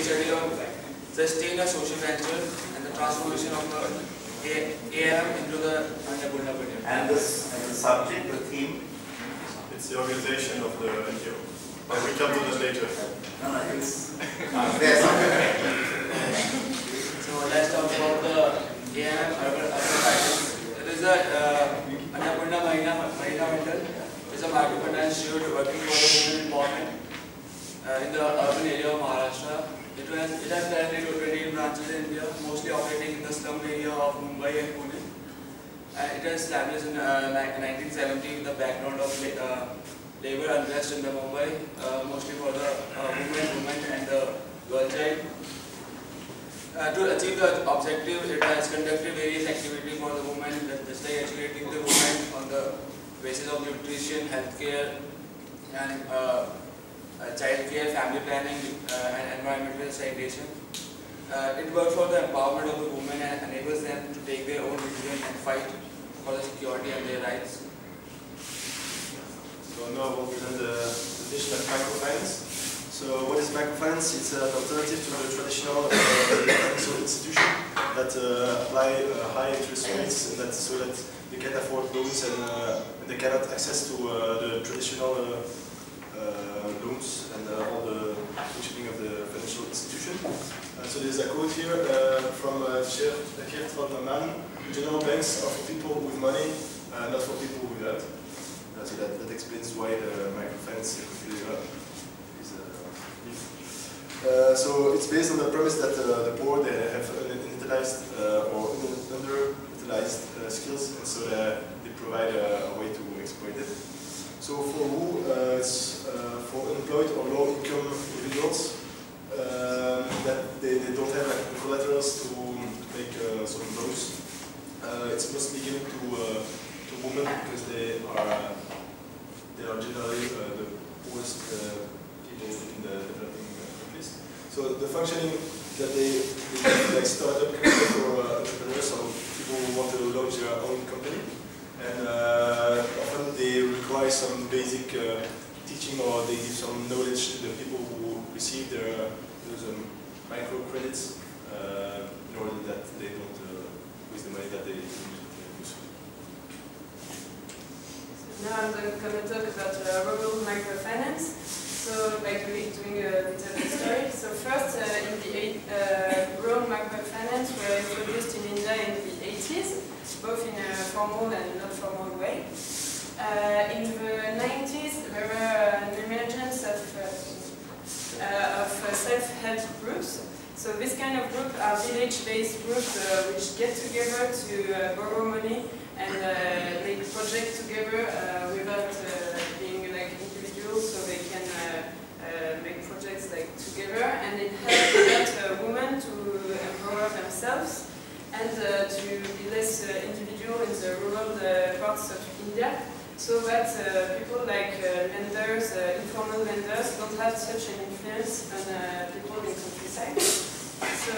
case study on sustain a social venture and the transformation of the AM into the Annapurna Mahila. And the subject, the theme? It's the organization of the NGO. But we come to that later. No, it's So let's talk about the AM urban finance. It is a Annapurna Mahila Mondal. It's a microfinance unit working for the women empowerment in the urban area of Maharashtra. It has currently 28 branches in India, mostly operating in the slum area of Mumbai and Pune. It was established in 1970 with the background of labor unrest in the Mumbai, mostly for the women and the girl child. To achieve the objective, it has conducted various activities for the women, just like educating the women on the basis of nutrition, healthcare, and child care, family planning, and environmental sanitation. It works for the empowerment of the women and enables them to take their own decisions and fight for the security and their rights. So now I will present the definition of microfinance. So what is microfinance? It's an alternative to the traditional financial institution that apply high interest rates, and that's so that they can afford loans and they cannot access to the traditional loans and all the functioning of the financial institution. So there's a quote here from Geert van der Maan: general banks are for people with money, not for people without. So that explains why the microfinance is so it's based on the premise that the poor, they have unutilized or underutilized skills, and so they provide a way to exploit it. So for who? It's for unemployed or low-income individuals that they don't have like collaterals to make some loans. It's mostly given to women because they are generally the poorest people in the developing countries. So the functioning that they like startup for entrepreneurs or people who want to launch their own company, and often they require some basic teaching, or they give some knowledge to the people who receive those microcredits in order that they don't waste the money that they use. Now I'm going to talk about rural microfinance. So by doing a bit of the story. So first, in the rural microfinance were introduced in India in the 80s, both in a formal and not formal way. In the 90s, there were an emergence of self-help groups. So this kind of group are village-based groups which get together to borrow money and make projects together without being like individuals, so they can make projects like together, and it helps women to empower themselves and to be less individual in the rural parts of India, so that people like lenders, informal lenders, don't have such an influence on people in countryside. So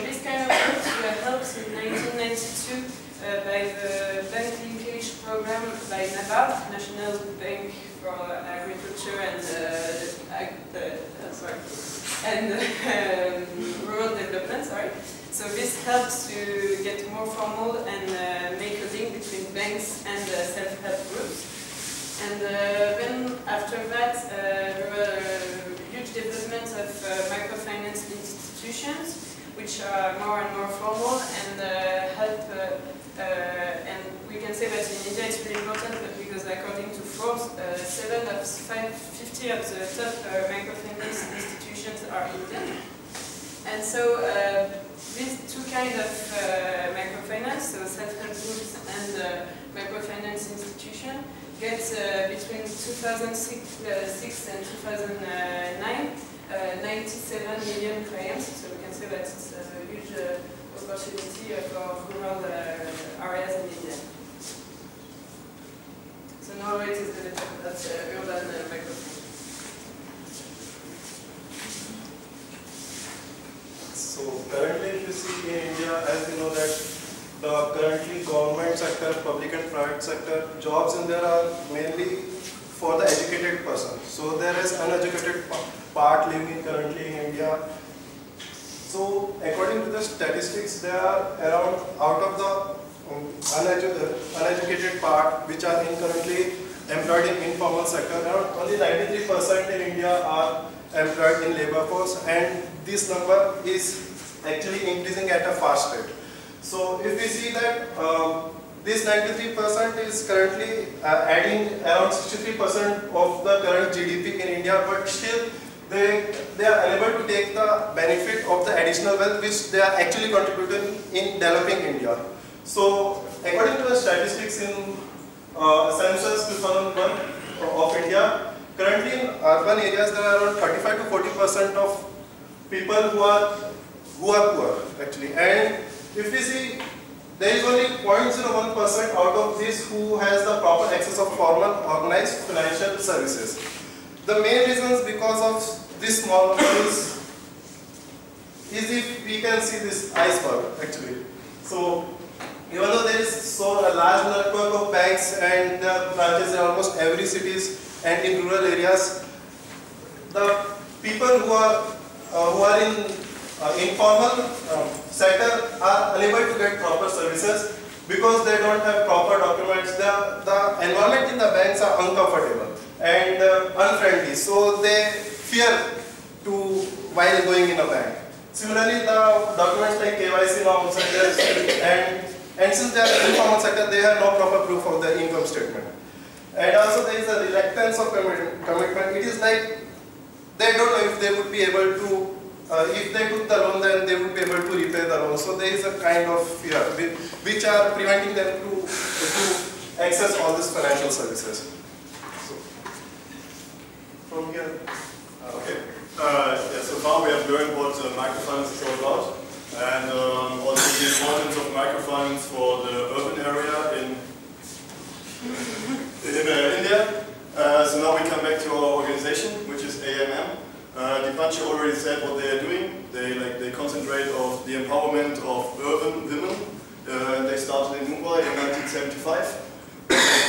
this kind of groups were helped in 1992 by the bank linkage program by NABARD, National Bank for Agriculture and Rural Development. Sorry. So this helps to get more formal and make a link between banks and self-help groups. And then after that, there were huge development of microfinance institutions, which are more and more formal and help. And we can say that in India it's really important because according to Forbes, 7 of 50 of the top microfinance institutions are Indian. And so these two kinds of microfinance, so self-help groups and microfinance institution, get between 2006 and 2009, 97 million clients. So we can say that it's a huge opportunity for rural areas in India. So now it is going to talk about urban microfinance. So currently, if you see in India, as we know that the currently government sector, public and private sector, jobs in there are mainly for the educated person. So there is uneducated part living currently in India, So according to the statistics, there are around, out of the uneducated part, which are currently employed in informal sector, around only 93% in India are employed in labor force, and this number is actually increasing at a fast rate. So if we see that this 93% is currently adding around 63% of the current GDP in India, but still they are unable to take the benefit of the additional wealth which they are actually contributing in developing India. So according to the statistics in Census 2001 of India, currently in urban areas there are around 35 to 40% of people who are poor actually, and if we see, there is only 0.01% out of this who has the proper access of formal organized financial services. The main reasons because of this small number is if we can see this iceberg actually. So even though there is so a large network of banks and branches in almost every cities and in rural areas, the people who are in informal sector are unable to get proper services because they don't have proper documents. The environment in the banks are uncomfortable and unfriendly, so they fear to while going in a bank. Similarly, the documents like KYC norms and since they are in informal sector, they have no proper proof of the income statement. And also there is a reluctance of commitment. It is like they don't know if they would be able to, if they took the loan, then they would be able to repay the loan. So there is a kind of fear which are preventing them to access all these financial services. So, from here. Okay. Yeah, so far we have learned what microfinance is all about, and also the importance of microfinance for the urban area in India. So now we come back to our organization, which is AMM. Dipanshi already said what they are doing. They concentrate on the empowerment of urban women. And they started in Mumbai in 1975.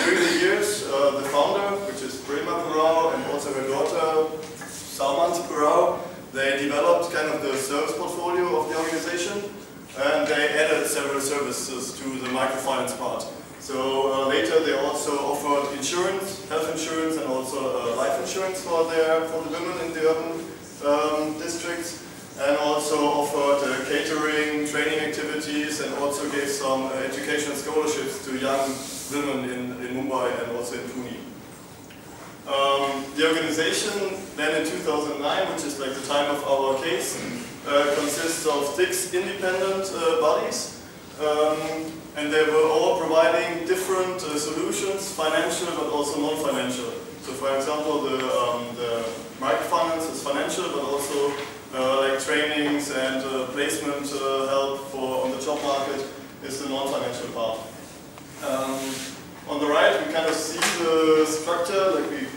During the years, the founder, which is Prema Purao, and also her daughter, Salman Purao, they developed kind of the service portfolio of the organization, and they added several services to the microfinance part. So later they also offered insurance, health insurance, and also life insurance for the women in the urban districts, and also offered catering, training activities, and also gave some educational scholarships to young women in Mumbai and also in Pune. The organization then in 2009, which is like the time of our case, consists of 6 independent bodies, and they were all providing different solutions, financial but also non-financial. So for example, the microfinance is financial, but also like trainings and placement help on the job market is the non-financial part. On the right, we kind of see the structure, like we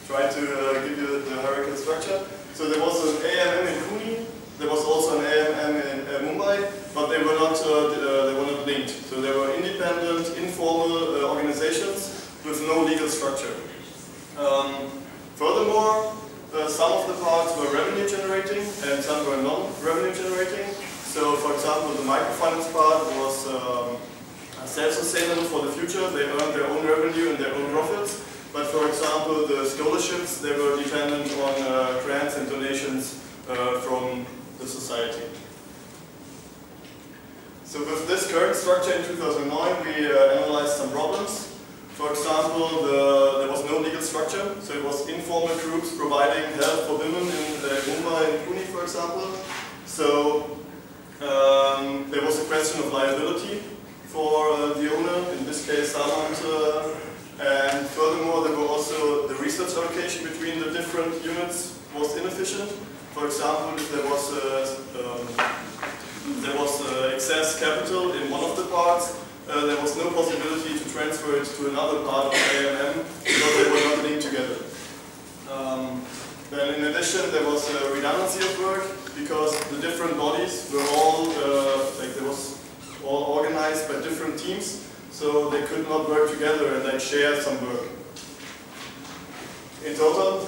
try to give you the hierarchical structure. So there was an AMM in Pune, there was also an AMM in Mumbai, but they were not linked. So they were independent, informal organizations with no legal structure. Furthermore, some of the parts were revenue generating and some were non-revenue generating. So for example, the microfinance part was self-sustainable for the future. They earned their own revenue and their own profits. But for example, the scholarships, they were dependent on grants and donations from the society. So with this current structure in 2009, we analyzed some problems. For example, there was no legal structure, so it was informal groups providing help for women in Mumbai and Pune, for example. So there was a question of liability for the owner, in this case Salman, and furthermore there were also the research allocation between the different units was inefficient. For example, if there was excess capital in one of the parts, there was no possibility to transfer it to another part of AMM because they were not linked together. Then in addition, there was a redundancy of work because the different bodies were all all organized by different teams, so they could not work together and then share some work. In total,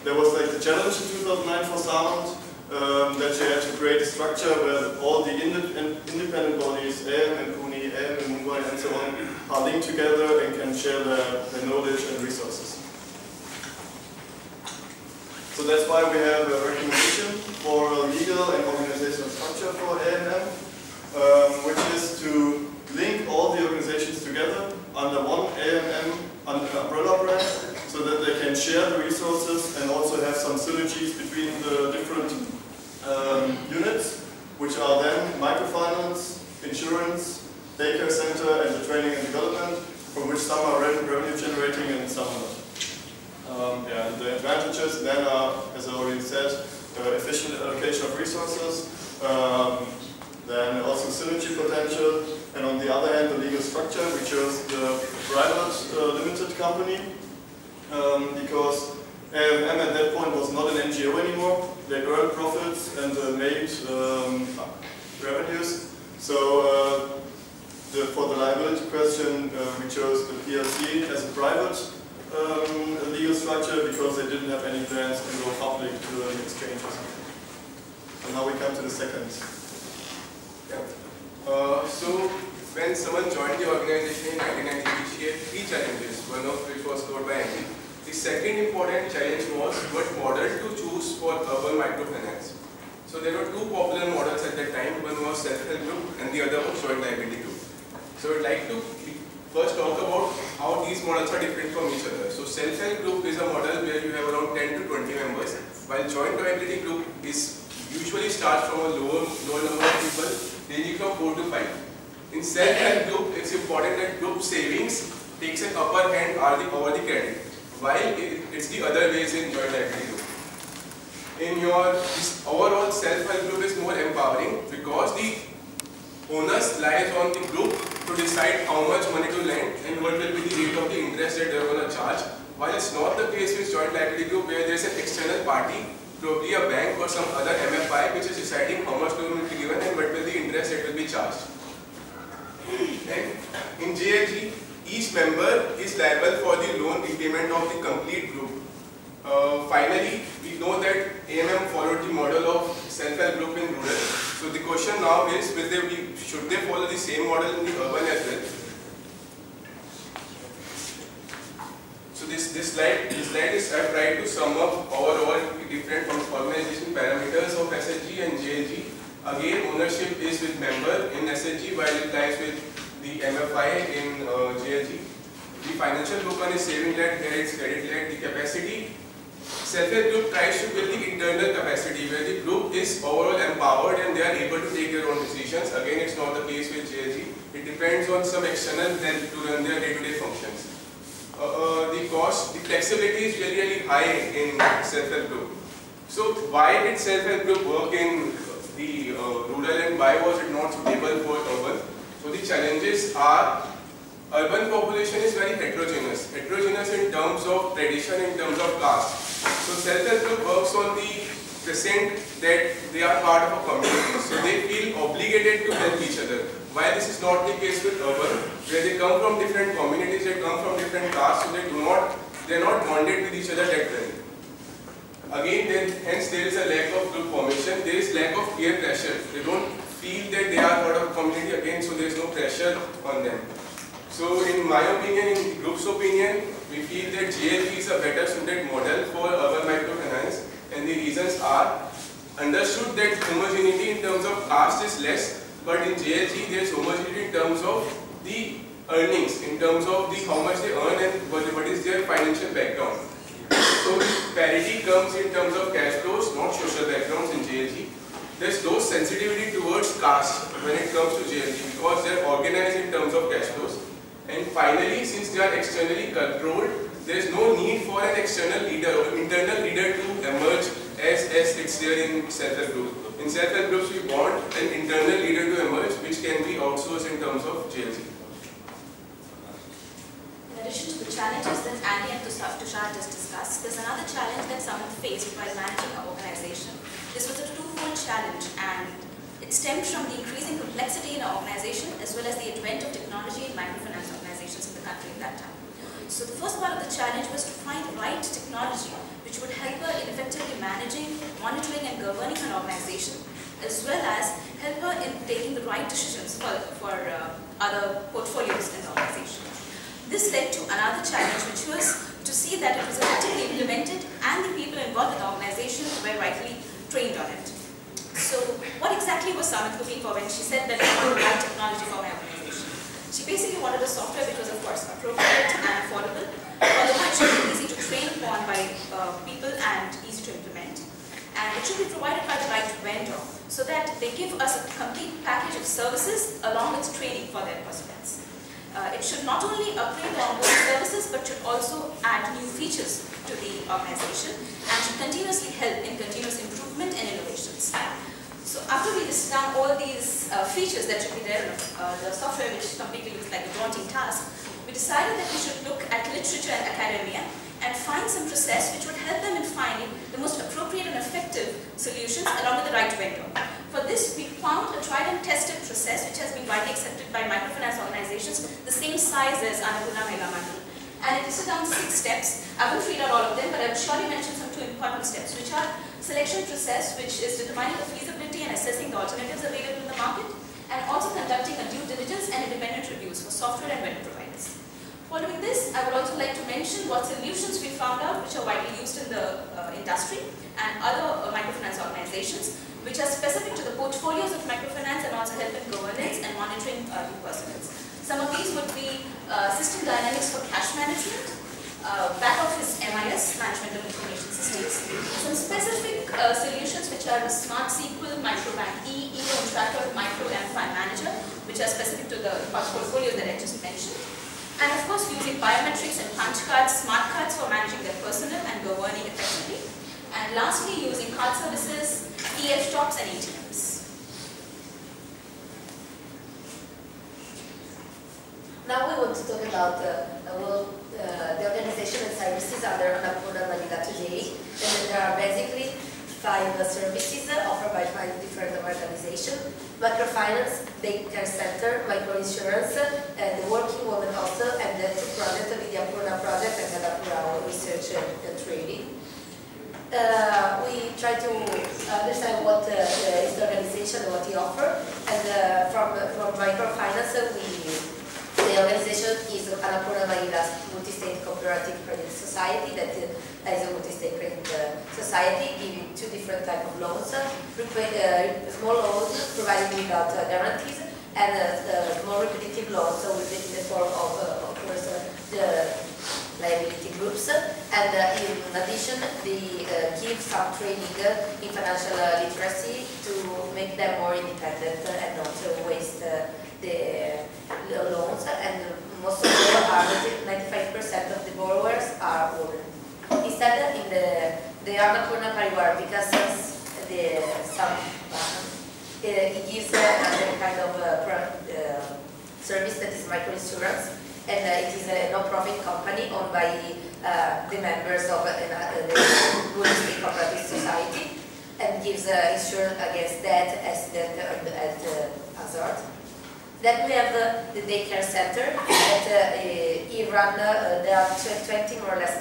there was like the challenge in 2009 for Salmond that you have to create a structure where all the independent bodies, AM, Pune, AM, Mumbai, and so on, are linked together and can share their knowledge and resources. So that's why we have a recommendation for a legal and organizational structure for AMM, which is to link all the organizations together under one AMM umbrella brand, so that they can share the resources and also have some synergies between the different units, which are then microfinance, insurance, daycare center, and the training and development, from which some are revenue generating and some are not. And the advantages then are, as I already said, efficient allocation of resources, then also synergy potential, and on the other hand, the legal structure, we chose the private limited company, because AMM at that point was not an NGO anymore. They earned profits and made revenues. So for the liability question, we chose the PLC as a private legal structure because they didn't have any plans to go public to an exchange or something. And now we come to the second. So when someone joined the organization in 1990, she had 3 challenges, one of which was covered by Andy. The second important challenge was what model to choose for urban microfinance. So there were 2 popular models at that time. One was self-help group and the other was joint liability group. So I'd like to first talk about how these models are different from each other. So self-help group is a model where you have around 10 to 20 members, while joint liability group is usually starts from a lower number of people, ranging from 4 to 5. In self-help group, it's important that group savings takes an upper hand over the credit, while it's the other ways in joint liability group. This overall self-help group is more empowering because the onus lies on the group to decide how much money to lend and what will be the rate of the interest that they're going to charge, while it's not the case with joint liability group where there's an external party, probably a bank or some other MFI, which is deciding how much loan will be given and what will the interest that will be charged. And in JLG, each member is liable for the loan repayment of the complete group. Finally, we know that AMM followed the model of self-help group in rural. So the question now is, should they follow the same model in the urban as well? So this slide is I've tried to sum up overall different organization parameters of SHG and JLG. Again, ownership is with member in SHG while it lies with the MFI in JLG. The financial token is saving-led, here it's credit-led. The capacity, self-help group tries to build the internal capacity where the group is overall empowered and they are able to take their own decisions. Again, it's not the case with JLG. It depends on some external help to run their day-to-day functions. The flexibility is really high in self-help group. So why did self-help group work in the rural and why was it not suitable for urban? So the challenges are, urban population is very heterogeneous. Heterogeneous in terms of tradition, in terms of caste. So self-help group works on the present that they are part of a community. So they feel obligated to help each other. While this is not the case with urban, where they come from different communities, they come from different castes, so they are not bonded with each other that well. Again, hence there is a lack of group formation. There is lack of peer pressure. They don't feel that they are part of a community again, so there is no pressure on them. So in my opinion, in the group's opinion, we feel that JLG is a better suited model for urban microfinance, and the reasons are, understood that homogeneity in terms of caste is less, but in JLG there is homogeneity in terms of the earnings, in terms of how much they earn and what is their financial background. So parity comes in terms of cash flows, not social backgrounds in JLG. There is low sensitivity towards caste when it comes to JLG because they are organized in terms of cash flows. And finally, since they are externally controlled, there is no need for an external leader or internal leader to emerge as it's there in self-help group. In self-help groups, we want an internal leader to emerge, which can be outsourced in terms of JLG. In addition to the challenges that Andy and Tushar just discussed, there's another challenge that someone faced while managing an organization. This was a twofold challenge, and it stemmed from the increasing complexity in an organization as well as the advent of technology in microfinance organizations in the country at that time. So the first part of the challenge was to find the right technology which would help her in effectively managing, monitoring and governing an organization, as well as help her in taking the right decisions for other portfolios in the organization. This led to another challenge, which was to see that it was effectively implemented and the people involved in the organization were rightly trained on it. So what exactly was Samit looking for when she said that I want the right technology for my organization? She basically wanted a software which was of course appropriate and affordable, although it should be easy to train upon by people and easy to implement. And it should be provided by the right vendor so that they give us a complete package of services along with training for their participants. It should not only upgrade the onboarding services but should also add new features to the organization and should continuously help in continuous improvement and innovations. So after we list down all these features that should be there in the software, which completely looks like a daunting task, we decided that we should look at literature and academia and find some process which would help them in finding the most appropriate and effective solutions along with the right vendor. For this, we found a tried and tested process which has been widely accepted by microfinance organizations the same size as Annapurna Mahila Mondal. And it listed down 6 steps. I won't read out all of them, but I will surely mention some 2 important steps, which are selection process, which is determining the feasibility and assessing the alternatives available in the market, and also conducting a due diligence and independent reviews for software and vendor providers. Following this, I would also like to mention what solutions we found out which are widely used in the industry and other microfinance organizations, which are specific to the portfolios of microfinance and also help in governance and monitoring new personals. Some of these would be system dynamics for cash management, back office MIS, management of information systems, some specific solutions which are the Smart SQL, Microbank E, E-loan tracker, Micro and Fund Manager, which are specific to the portfolio that I just mentioned. And of course using biometrics and punch cards, smart cards for managing their personnel and governing effectively. And lastly using card services, e-stops and ATMs. Now we want to talk about the organization and services under Annapurna Mahila today. And there are basically 5 services offered by 5 different organizations: microfinance, daycare center, microinsurance, and the working woman also, and the 2 projects, the Annapurna project and Annapurna research and training. We try to understand what is the organization and what it offers. And from microfinance, the organization is Annapurna Mahila Multi-State Cooperative Credit Society, that is a multi-state credit society giving 2 different types of loans, small loans provided without guarantees, and more repetitive loans in the form of course, the liability groups. And in addition, they give some training in financial literacy to make them more independent and not waste the loans, and most of them are 95% of the borrowers are women. Instead, in the Annapurna Parivar, because it gives another kind of service that is microinsurance, and it is a non-profit company owned by the members of the Multi-State Cooperative Society, and gives insurance against death, accident, and hazard. Then we have the daycare center that Iran, there are 20 more or less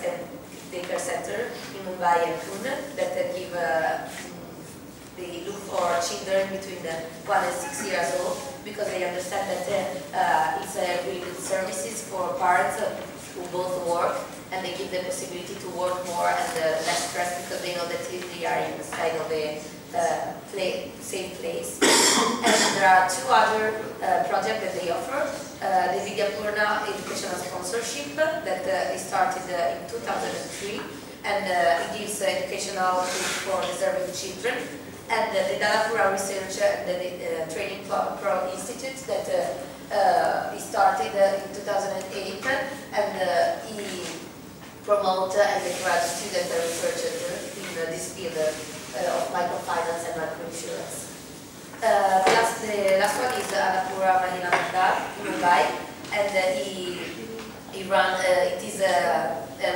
daycare center in Mumbai and Pune that give, they look for children between 1 and 6 years old, because they understand that it's really good services for parents who both work, and they give the possibility to work more and less stress, because they know that they are inside of a safe place. And there are 2 other projects that they offer. The Annapurna Educational Sponsorship that started in 2003, and it gives educational tools for deserving children. And the Annapurna Research and the Training Pro Institute that he started in 2008, and he promotes and encourages students and researchers in this field of microfinance and microinsurance. The last one is Annapurna Mahila Mondal in Mumbai, and he runs. It is a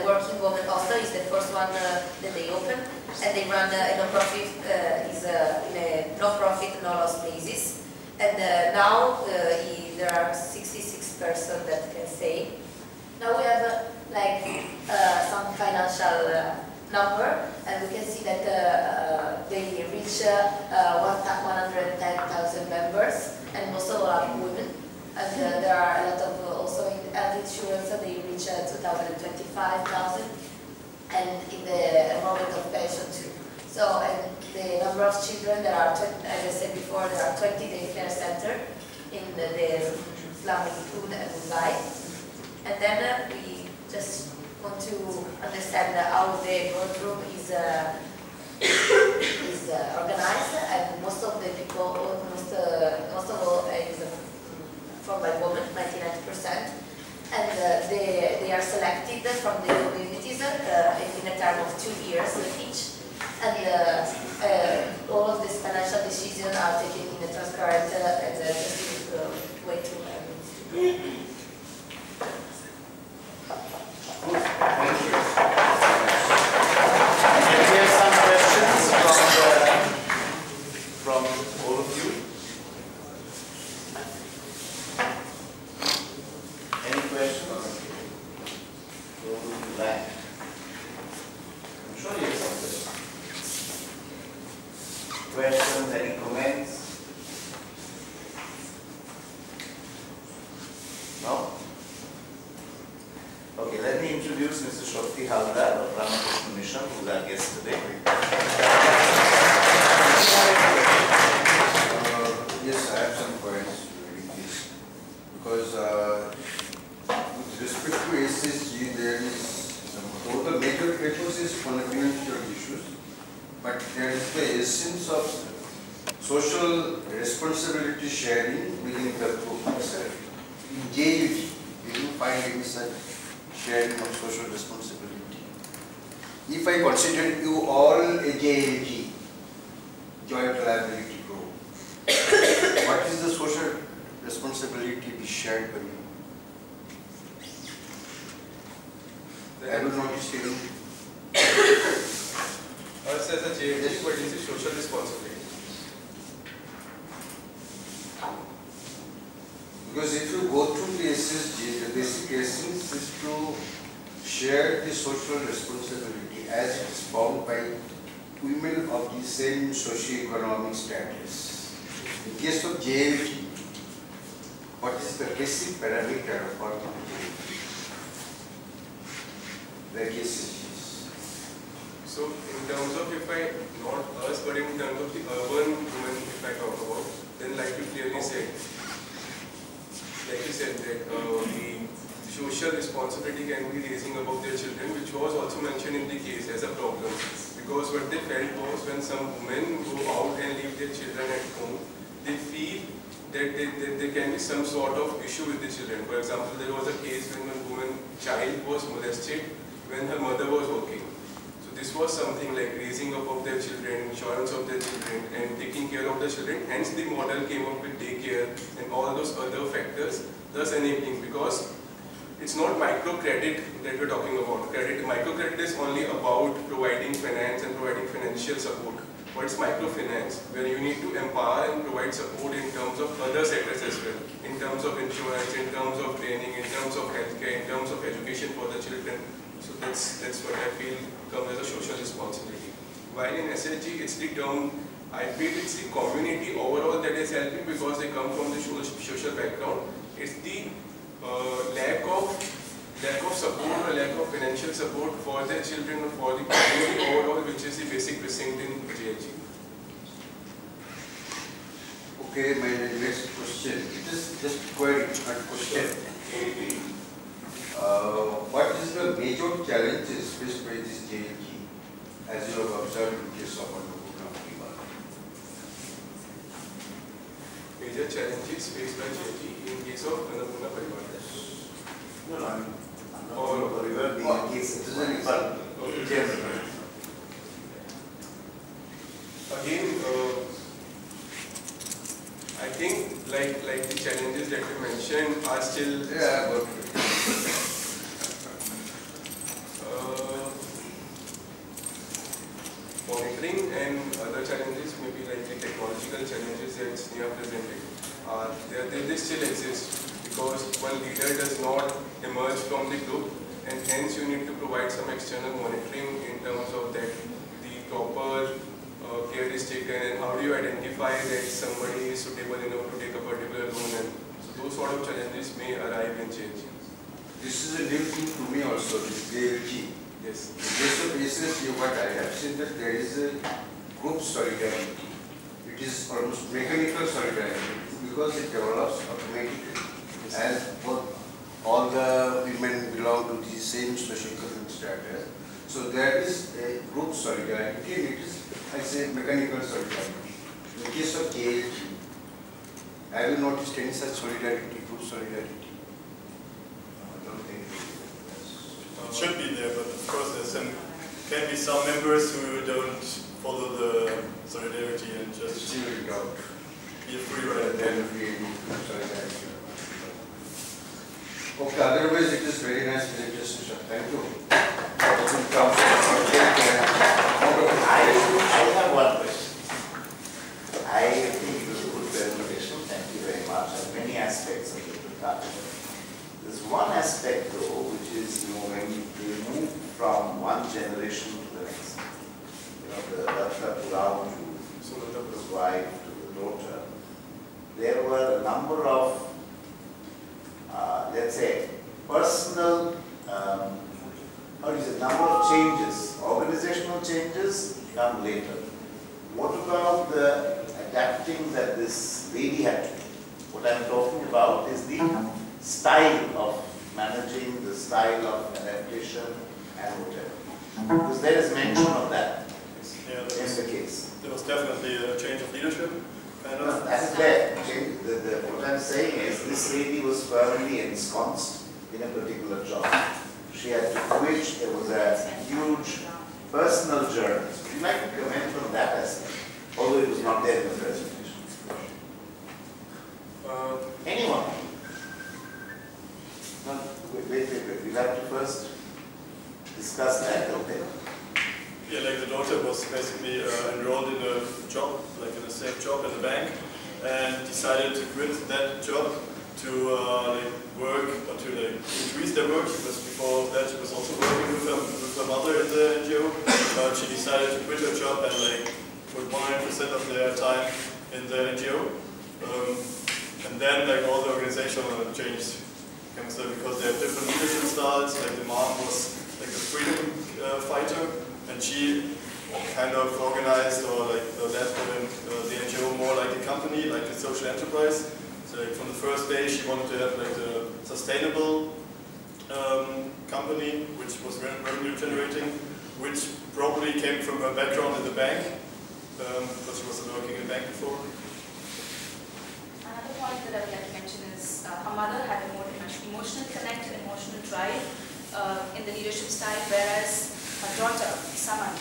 working woman also. It's the first one that they open, and they run a non-profit. Is in a non-profit, no-loss basis, and now there are 66 persons that can say. Now we have some financial number, and we can see that they reach 110,000 members, and most of all are women. And there are a lot of also in health insurance, they reach 225,000, and in the moment of pension too. So, and the number of children, there are, as I said before, there are 20 daycare centers in the Islamic food and Mumbai. And then we just want to understand how the boardroom is organized, and most of the people, most of all is formed by women, 99%, and they are selected from the communities in a term of 2 years each, and all of these financial decisions are taken in a transparent and just way to. Thank you. Can we have some questions from all of you? Any questions? Go to the back. I'm sure you have some questions. Questions, any comments? No? Okay, let me introduce Mr. Shakti Haldar of Annapurna Mission, who is our guest today. Yes, I have some points regarding this. Because with respect to SSG, there is the major focus is fundamental issues, but there is the essence of social responsibility sharing within the group itself. In JUG, you will find any such sharing of social responsibility. If I consider you all a JLG, joint liability group, what is the social responsibility to be shared by you? I will not say us as a JLG, what is the social responsibility? Because if you go through the SSG, the basic essence is to share the social responsibility as it is found by women of the same socio-economic status. In case of JLG, what is the basic parameter for the JLG? Like SSGs. So, in terms of, if I, not us, but in terms of the urban women, if I talk about, then like you clearly said, that the social responsibility can be raising above their children, which was also mentioned in the case as a problem. Because what they felt was when some women go out and leave their children at home, they feel that there can be some sort of issue with the children. For example, there was a case when a child was molested when her mother was working. So this was something like raising up of their children, insurance of their children, and taking care of the children. Hence the model came up with daycare and all those other factors, thus enabling, because it's not microcredit that we're talking about. Microcredit is only about providing finance and providing financial support. But it's microfinance, where you need to empower and provide support in terms of other sectors as well, in terms of insurance, in terms of training, in terms of healthcare, in terms of education for the children. So that's what I feel comes as a social responsibility. While in SHG, it's the term, I feel it's the community overall that is helping because they come from the social background. It's the lack of support or lack of financial support for their children or for the community overall, which is the basic precinct in JLG. Okay, my next question. It is just query, not question. What is the major challenges faced by this JLG, as you have observed in case of Annapurna Mahila? Major challenges faced by JLG in case of Annapurna Mahila. No, I'm not being a case. It is an example. Again, I think like the challenges that you mentioned are still monitoring, and other challenges, maybe like the technological challenges that Sneha presented, they still exist because one leader does not emerge from the group, and hence you need to provide some external monitoring in terms of identify that somebody is suitable enough to take a particular loan, and so those sort of challenges may arrive in change. This is a new thing to me also, this JLG. Yes. In case of SSG, what I have seen that there is a group solidarity. It is almost mechanical solidarity because it develops automatically. Yes. As all the women belong to the same social economic status. So there is a group solidarity and it is, I say, mechanical solidarity. In case of JLG, have you noticed any such solidarity, group solidarity? I don't think It should be there, but of course can be some members who don't follow the solidarity and just zero doubt. be a free rider. Then we solidarity. Okay, otherwise it is very nice presentation. Thank you. I have one question. I think it was a good presentation. Thank you very much. There are many aspects of it to touch. There's one aspect though, which is, when we move from one generation to the next. The Annapurna to his wife, to the daughter. There were a number of, let's say, personal, number of changes, organizational changes come later. What about the adapting that this lady had to do? What I'm talking about is the style of managing, the style of adaptation and whatever. Because there is mention of that in the case. There was definitely a change of leadership. No, that is there. What I'm saying is this lady was firmly ensconced in a particular job. She had to quit. There was a huge personal journey. Would you like to comment on that aspect? Although it was not there in the presentation. Anyone? No, wait. We'll have to first discuss that, okay? Yeah, like the daughter was basically enrolled in a job, like in a safe job in the bank, and decided to quit that job to work or to increase their work. Because before that, she was also working with her mother in the NGO. But she decided to quit her job and put 100% of their time in the NGO. And then all the organizational change comes there because they have different leadership styles. Like the mom was a freedom fighter, and she kind of organized or led the NGO more like a company, like a social enterprise. So from the first day she wanted to have a sustainable company which was revenue generating, which probably came from her background in the bank, because she was working in a bank before. Another point that I would like to mention is her mother had a more emotional connect, emotional drive in the leadership style, whereas her daughter, Saman,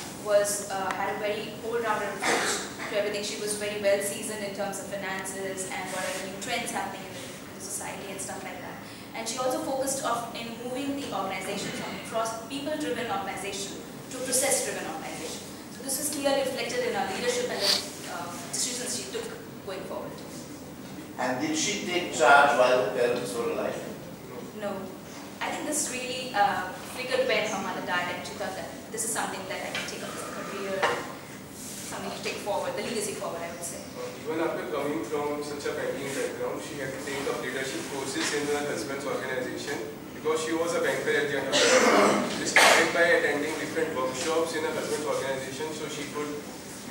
had a very all-rounder approach to everything. She was very well seasoned in terms of finances and what are the new trends happening in the society and stuff like that. And she also focused in moving the organization from a people-driven organization to a process-driven organization. So this is clearly reflected in her leadership and the decisions she took going forward. And did she take charge while her parents were alive? No. I think this really figured when her mother died, and she thought that this is something that I can take up as a career, something to take forward, the legacy forward, I would say. Even after coming from such a banking background, she had to take up leadership courses in her husband's organization because she was a banker at the end of the day. She started by attending different workshops in her husband's organization so she could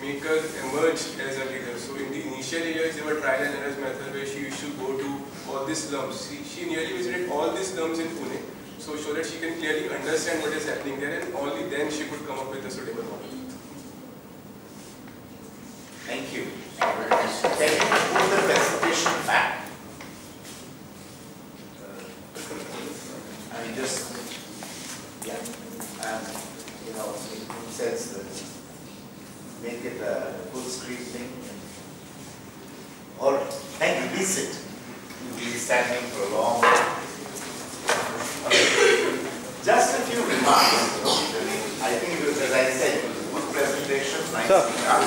make her emerge as a leader. So in the initial years, there were trial and error method where she used to go to all these slums. She nearly visited all these slums in Pune, so that she can clearly understand what is happening there, and only then she could come up with a suitable model. Thank you. Can you put the presentation back? I mean, just, yeah, and in a sense that make it a full screen thing. All right, thank you. Please sit. You'll be standing for a long time. Just a few remarks. I think it was, as I said, it was a good presentation, nicely done.